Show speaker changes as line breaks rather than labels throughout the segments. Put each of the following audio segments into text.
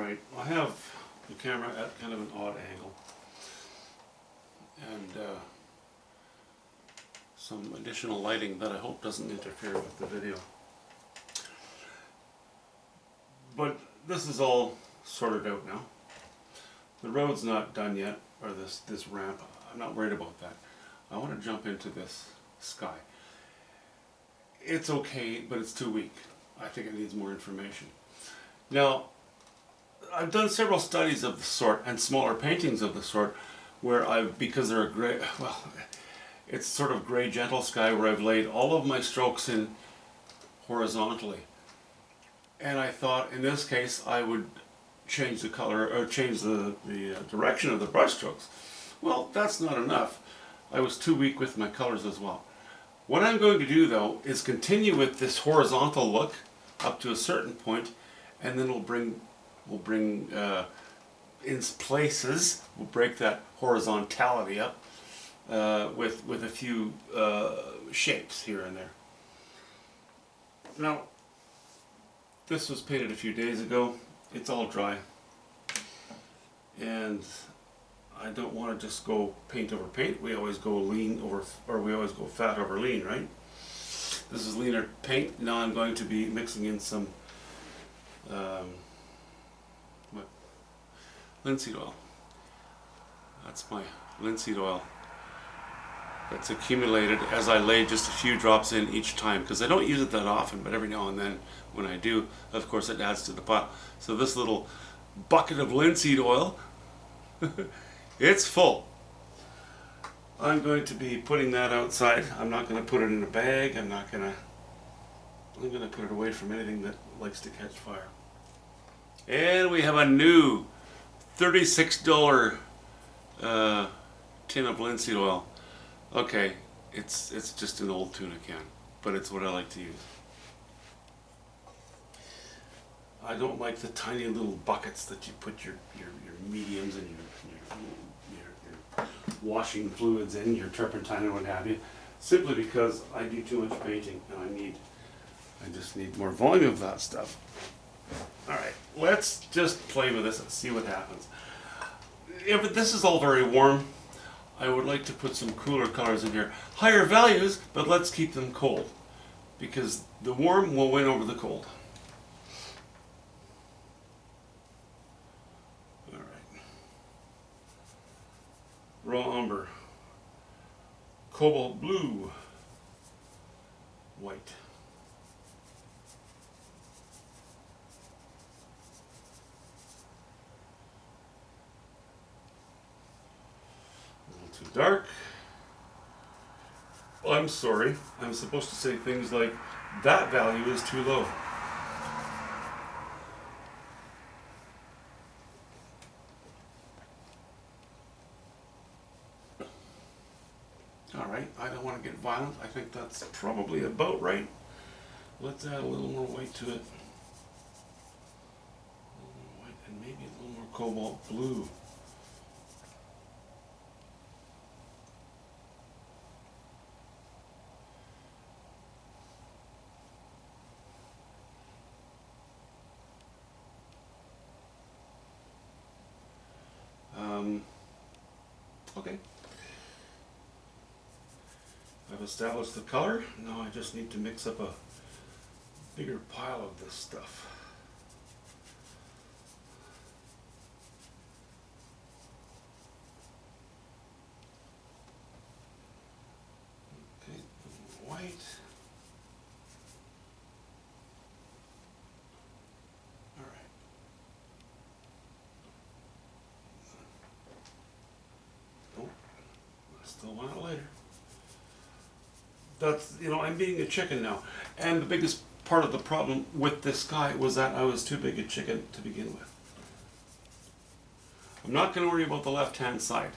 Alright, I have the camera at kind of an odd angle, and some additional lighting that I hope doesn't interfere with the video. But this is all sorted out now. The road's not done yet, or this ramp. I'm not worried about that. I want to jump into this sky. It's okay, but it's too weak. I think it needs more information. Now, I've done several studies of the sort and smaller paintings of the sort where because they're a gray, well, it's sort of gray gentle sky where I've laid all of my strokes in horizontally. And I thought in this case I would change the color or change the direction of the brush strokes. Well, that's not enough. I was too weak with my colors as well. What I'm going to do though is continue with this horizontal look up to a certain point, and then we'll bring in places, we'll break that horizontality up with a few shapes here and there. Now, this was painted a few days ago. It's all dry, and I don't want to just go paint over paint. We always go lean over, or we always go fat over lean, right? This is leaner paint. Now I'm going to be mixing in some linseed oil. That's my linseed oil that's accumulated as I lay just a few drops in each time, because I don't use it that often, but every now and then when I do, of course it adds to the pile. So this little bucket of linseed oil, it's full. I'm going to be putting that outside. I'm not going to put it in a bag. I'm going to put it away from anything that likes to catch fire. And we have a new $36 tin of linseed oil. Okay, it's just an old tuna can, but it's what I like to use. I don't like the tiny little buckets that you put your mediums and your washing fluids in, your turpentine and what have you, simply because I do too much painting and I just need more volume of that stuff. Alright, let's just play with this and see what happens. If this is all very warm, I would like to put some cooler colors in here. Higher values, but let's keep them cold, because the warm will win over the cold. Alright. Raw umber. Cobalt blue. White. Too dark. I'm sorry, I'm supposed to say things like, that value is too low. Alright, I don't want to get violent. I think that's probably about right. Let's add a little more white to it. A little more white and maybe a little more cobalt blue. Okay. I've established the color. Now I just need to mix up a bigger pile of this stuff. Okay, white. Still want it later. That's, I'm being a chicken now. And the biggest part of the problem with this sky was that I was too big a chicken to begin with. I'm not going to worry about the left-hand side.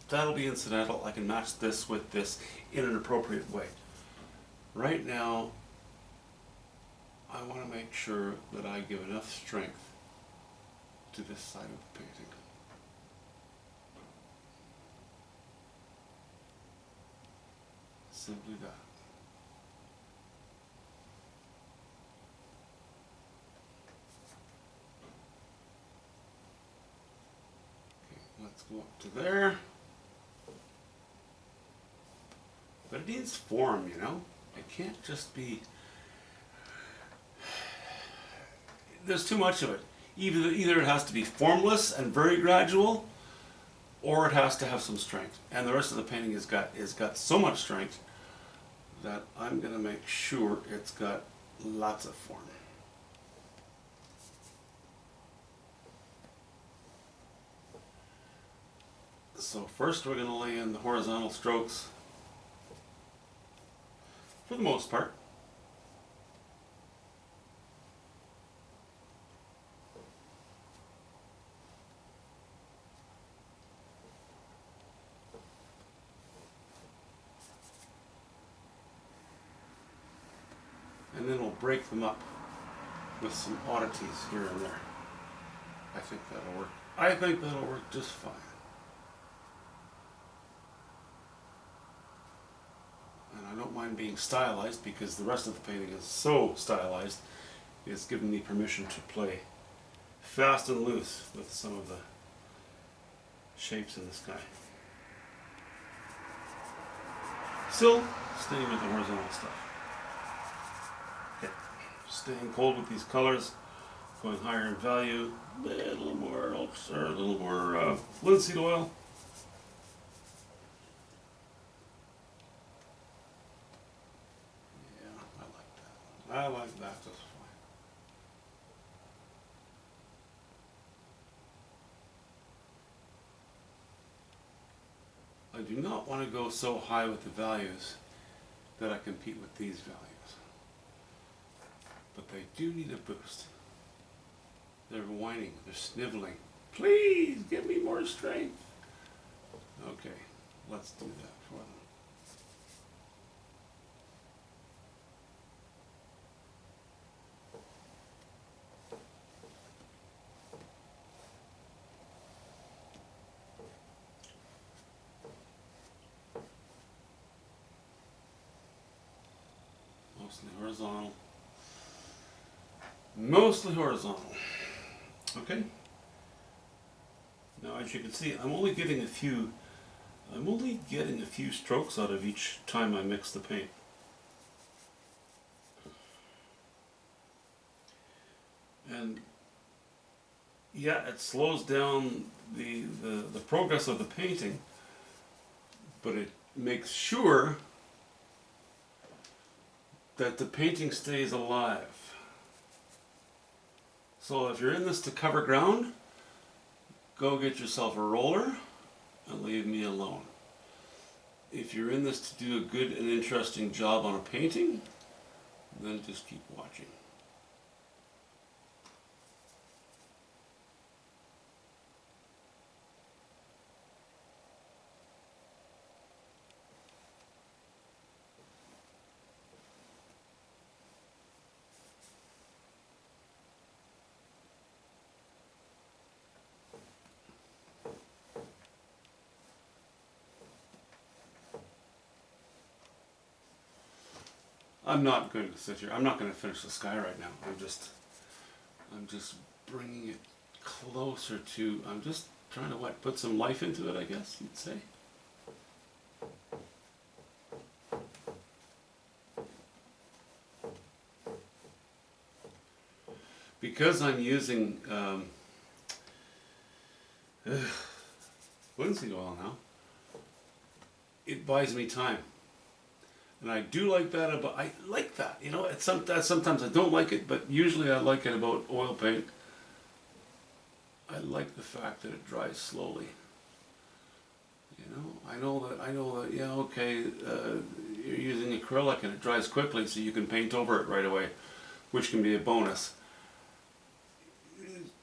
That'll be incidental. I can match this with this in an appropriate way. Right now, I want to make sure that I give enough strength to this side of the painting. Simply that. go up to there. But it needs form, you know? It can't just be... There's too much of it. Either it has to be formless and very gradual, or it has to have some strength. And the rest of the painting has got so much strength that I'm going to make sure it's got lots of form. So first we're going to lay in the horizontal strokes for the most part. And then we'll break them up with some oddities here and there. I think that'll work. I think that'll work just fine. And I don't mind being stylized because the rest of the painting is so stylized. It's given me permission to play fast and loose with some of the shapes in the sky. Still staying with the horizontal stuff. Okay. Staying cold with these colors, going higher in value, a little more linseed oil. Yeah, I like that. I like that just fine. I do not want to go so high with the values that I compete with these values. But they do need a boost. They're whining, they're sniveling. Please, give me more strength. Okay, let's do that for them. Mostly horizontal. Mostly horizontal. Okay. Now, as you can see, I'm only getting a few strokes out of each time I mix the paint. And yeah, it slows down the progress of the painting, but it makes sure that the painting stays alive. So if you're in this to cover ground, go get yourself a roller and leave me alone. If you're in this to do a good and interesting job on a painting, then just keep watching. I'm not going to sit here. I'm not going to finish the sky right now. I'm just bringing it closer to. I'm just trying to put some life into it, I guess you'd say. Because I'm using linseed oil now, it buys me time. And I do like that about, I like that, you know, sometimes I don't like it, but usually I like it about oil paint. I like the fact that it dries slowly. You know, I know that, yeah, okay, you're using acrylic and it dries quickly so you can paint over it right away, which can be a bonus.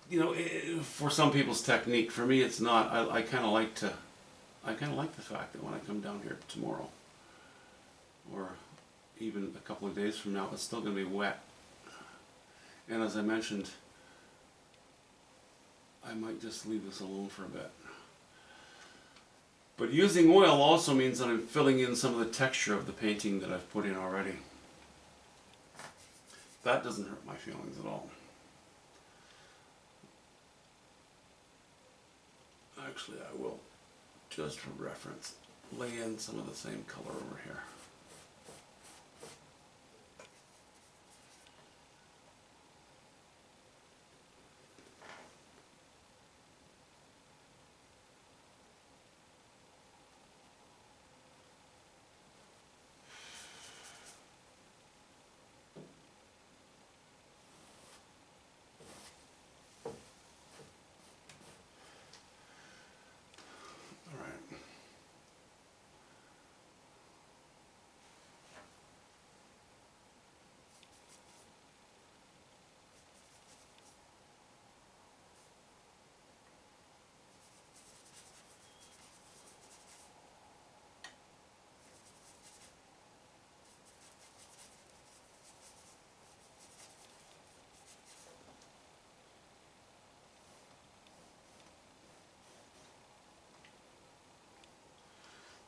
You know, for some people's technique, for me it's not. I kind of like the fact that when I come down here tomorrow, or even a couple of days from now, it's still going to be wet. And as I mentioned, I might just leave this alone for a bit. But using oil also means that I'm filling in some of the texture of the painting that I've put in already. That doesn't hurt my feelings at all. Actually, I will, just for reference, lay in some of the same color over here.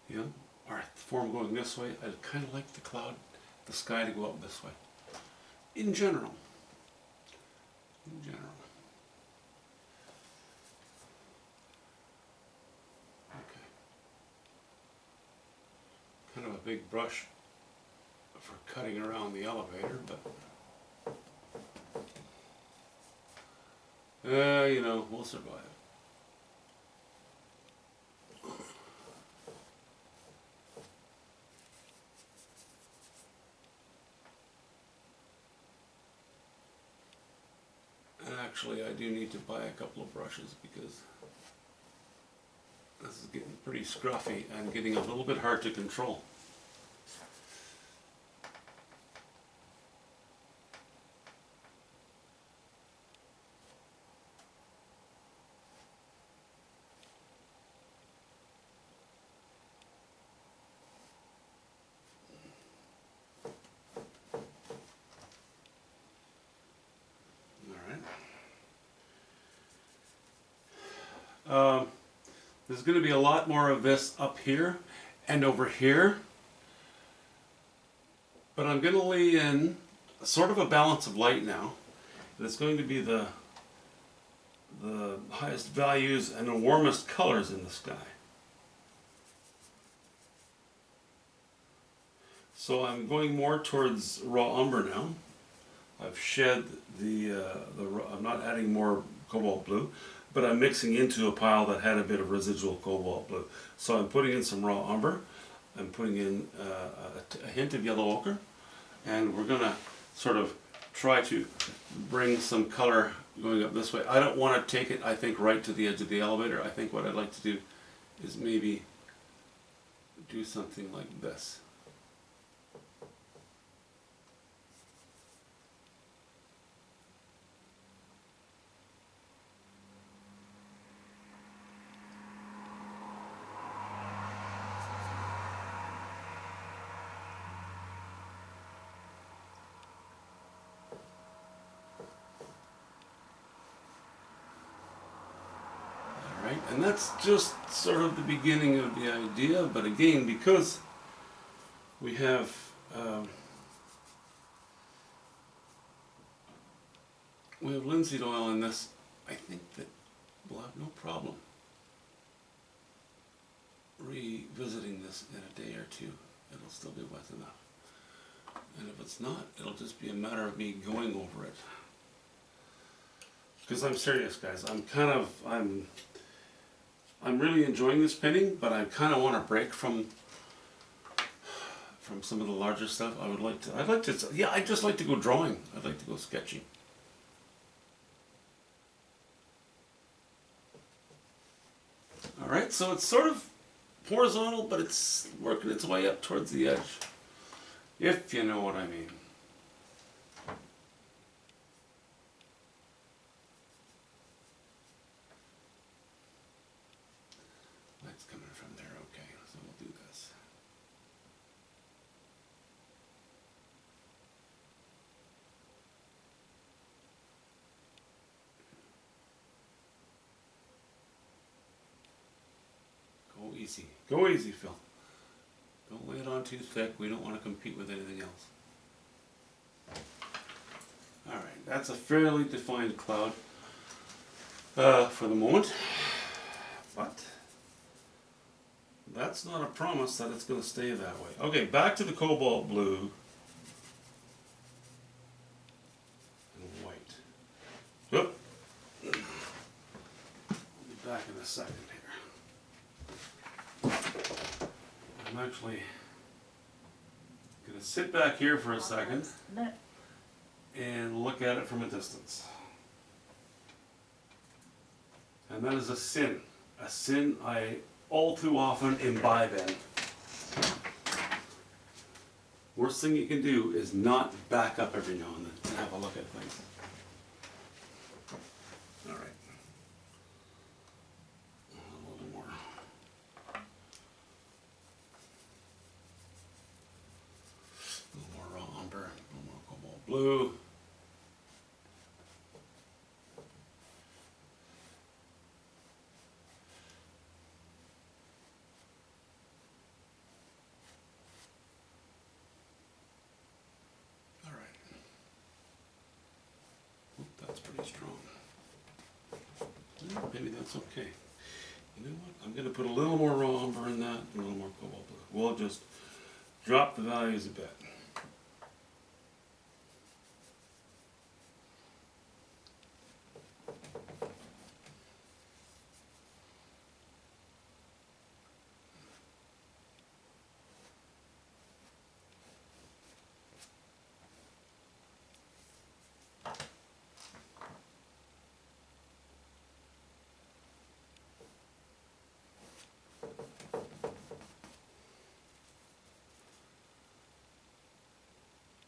Yeah, our form going this way, I'd kind of like the sky to go up this way. In general. In general. Okay. Kind of a big brush for cutting around the elevator, but you know, we'll survive. Actually, I do need to buy a couple of brushes because this is getting pretty scruffy and getting a little bit hard to control. There's going to be a lot more of this up here and over here, but I'm going to lay in sort of a balance of light now, and it's going to be the highest values and the warmest colors in the sky. So I'm going more towards raw umber now. I've shed I'm not adding more cobalt blue, but I'm mixing into a pile that had a bit of residual cobalt blue. So I'm putting in some raw umber, I'm putting in a hint of yellow ochre, and we're going to sort of try to bring some color going up this way. I don't want to take it, I think, right to the edge of the elevator. I think what I'd like to do is maybe do something like this. And that's just sort of the beginning of the idea, but again, because we have linseed oil in this, I think that we'll have no problem revisiting this in a day or two. It'll still be wet enough. And if it's not, it'll just be a matter of me going over it. Because I'm serious, guys. I'm really enjoying this painting, but I kind of want to break from some of the larger stuff. I'd just like to go drawing. I'd like to go sketching. All right, so it's sort of horizontal, but it's working its way up towards the edge, if you know what I mean. Light's coming from there, okay, so we'll do this. Go easy, Phil. Don't lay it on too thick. We don't want to compete with anything else. Alright, that's a fairly defined cloud for the moment. But that's not a promise that it's going to stay that way. Okay, back to the cobalt blue and white. Oop. I'll be back in a second here. I'm actually going to sit back here for a second and look at it from a distance. And that is a sin. A sin I all too often imbibe in. Worst thing you can do is not back up every now and then and have a look at things. All right. A little more. A little more raw umber, a little more cobalt blue. That's pretty strong. Well, maybe that's okay. You know what? I'm going to put a little more raw umber in that and a little more cobalt blue. We'll just drop the values a bit.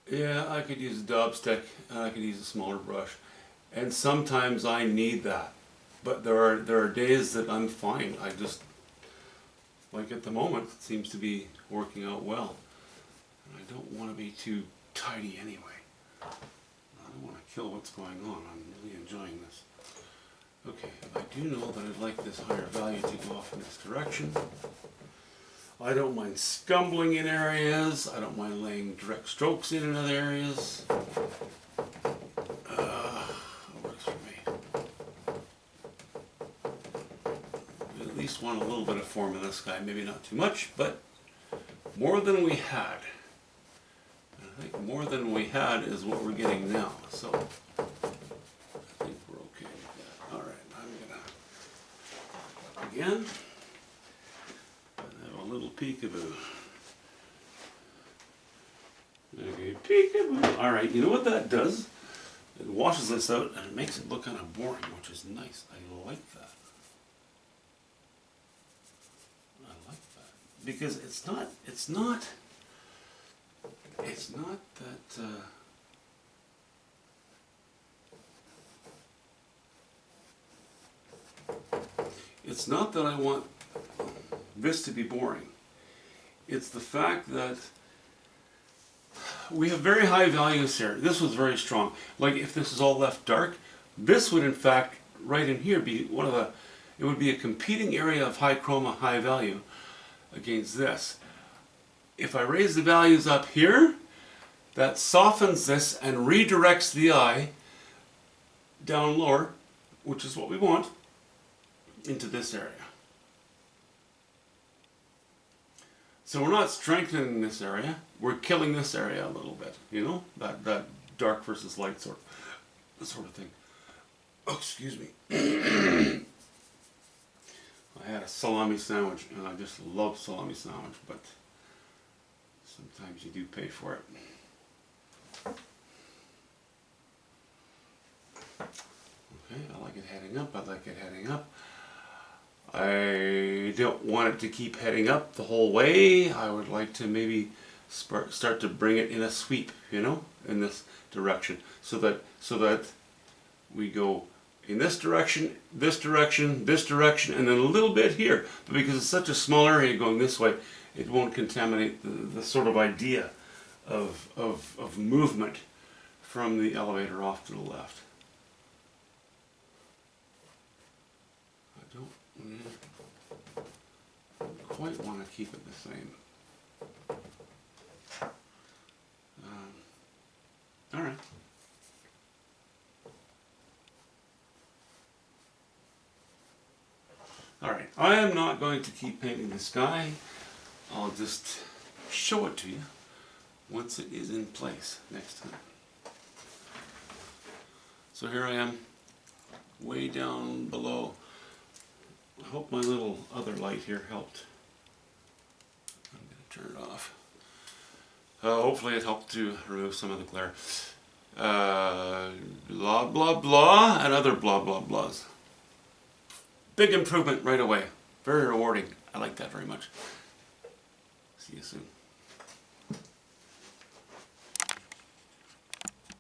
Yeah, I could use a daub stick and I could use a smaller brush. And sometimes I need that. But there are days that I'm fine. I just, like at the moment, it seems to be working out well. And I don't want to be too tidy anyway. I don't want to kill what's going on. I'm really enjoying this. Okay, I do know that I'd like this higher value to go off in this direction. I don't mind scumbling in areas. I don't mind laying direct strokes in other areas. It works for me. We at least want a little bit of form in this guy. Maybe not too much, but more than we had. And I think more than we had is what we're getting now. So I think we're okay with that. All right, I'm gonna again. Little peekaboo. Okay, peekaboo. Alright, you know what that does? It washes this out and it makes it look kind of boring, which is nice. I like that. I like that. Because it's not that, it's not that I want this to be boring. It's the fact that we have very high values here. This was very strong. Like if this is all left dark, this would in fact right in here be one of the, it would be a competing area of high chroma, high value against this. If I raise the values up here, that softens this and redirects the eye down lower, which is what we want, into this area. So we're not strengthening this area, we're killing this area a little bit, you know? That dark versus light sort of thing. Oh, excuse me. I had a salami sandwich and I just love salami sandwich, but sometimes you do pay for it. Okay, I like it heading up, I like it heading up. I don't want it to keep heading up the whole way. I would like to maybe start to bring it in a sweep, you know, in this direction, so that we go in this direction, this direction, this direction, and then a little bit here. But because it's such a small area going this way, it won't contaminate the sort of idea of movement from the elevator off to the left. Quite want to keep it the same. All right. All right. I am not going to keep painting the sky. I'll just show it to you once it is in place next time. So here I am, way down below. I hope my little other light here helped. I'm going to turn it off. Hopefully it helped to remove some of the glare. Blah blah blah and other blah blah blahs. Big improvement right away. Very rewarding. I like that very much. See you soon.